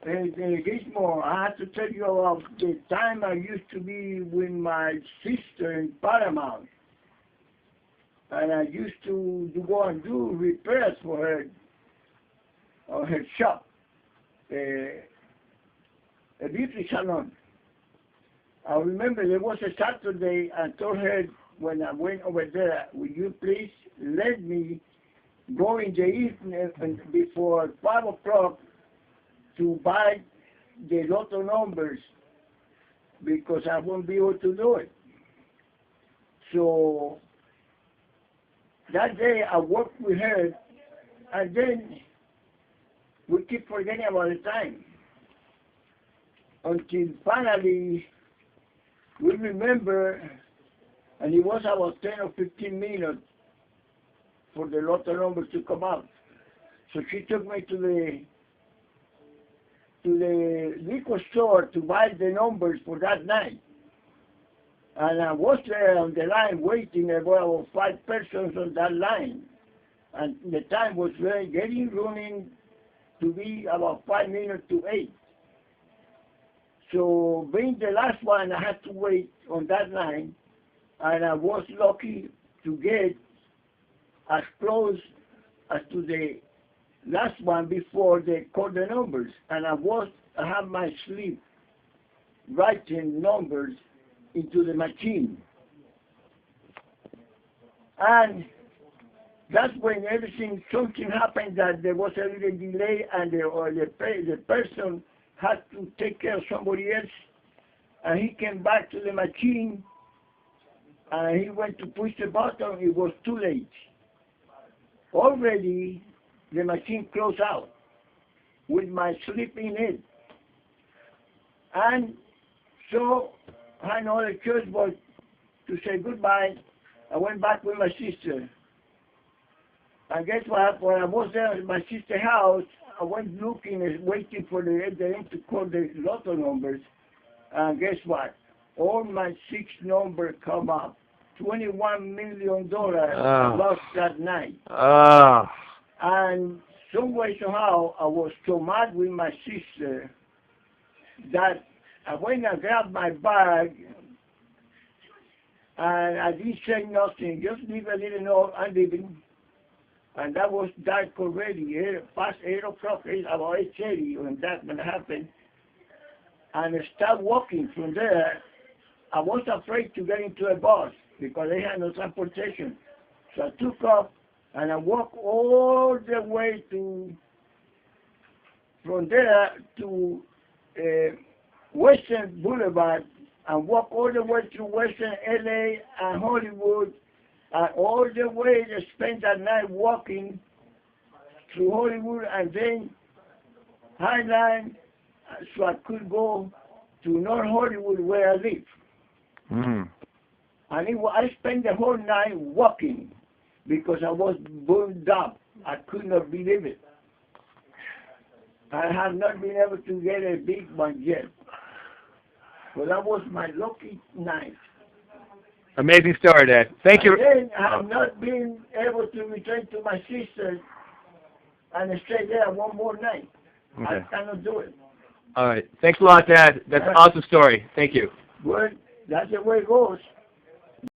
Gizmo, I have to tell you about the time I used to be with my sister in Paramount. And I used to go and do repairs for her on her shop, a beauty salon. I remember there was a Saturday. I told her when I went over there, will you please let me go in the evening before 5 o'clock to buy the lotto numbers because I won't be able to do it. So that day I worked with her, and then we keep forgetting about the time until finally we remember, and it was about 10 or 15 minutes for the lotto numbers to come out. So she took me to the liquor store to buy the numbers for that night. And I was there on the line waiting. There were about 5 persons on that line. And the time was getting running to be about 5 minutes to 8. So being the last one, I had to wait on that line. And I was lucky to get as close as to the last one before they called the numbers. And I had my sleep writing numbers into the machine. And that's when something happened that there was a little delay, and the person had to take care of somebody else, and he came back to the machine, and he went to push the button. It was too late. Already the machine closed out with my sleep in it. And so I had no other choice but to say goodbye. I went back with my sister. And guess what? When I was there at my sister's house, I went looking and waiting for them to call the lotto numbers. And guess what? All my 6 numbers come up. $21 million I lost that night. And some way, somehow, I was so mad with my sister that I went and grabbed my bag, and I didn't say nothing, just leave a little note, I'm leaving. And that was dark already, past 8 o'clock, about 8:30 when that happened. And I started walking from there. I was afraid to get into a bus because they had no transportation. So I took off and I walked all the way from there to Western Boulevard, and walked all the way through Western LA and Hollywood, and all the way I spent that night walking through Hollywood and then Highline, so I could go to North Hollywood where I live. Mm-hmm. And I spent the whole night walking because I was burned up. I could not believe it. I have not been able to get a big one yet. But that was my lucky night. Amazing story, Dad. Thank you. Then I have not been able to return to my sister and stay there one more night. Okay. I cannot do it. All right. Thanks a lot, Dad. That's an awesome story. Thank you. Well, that's the way it goes.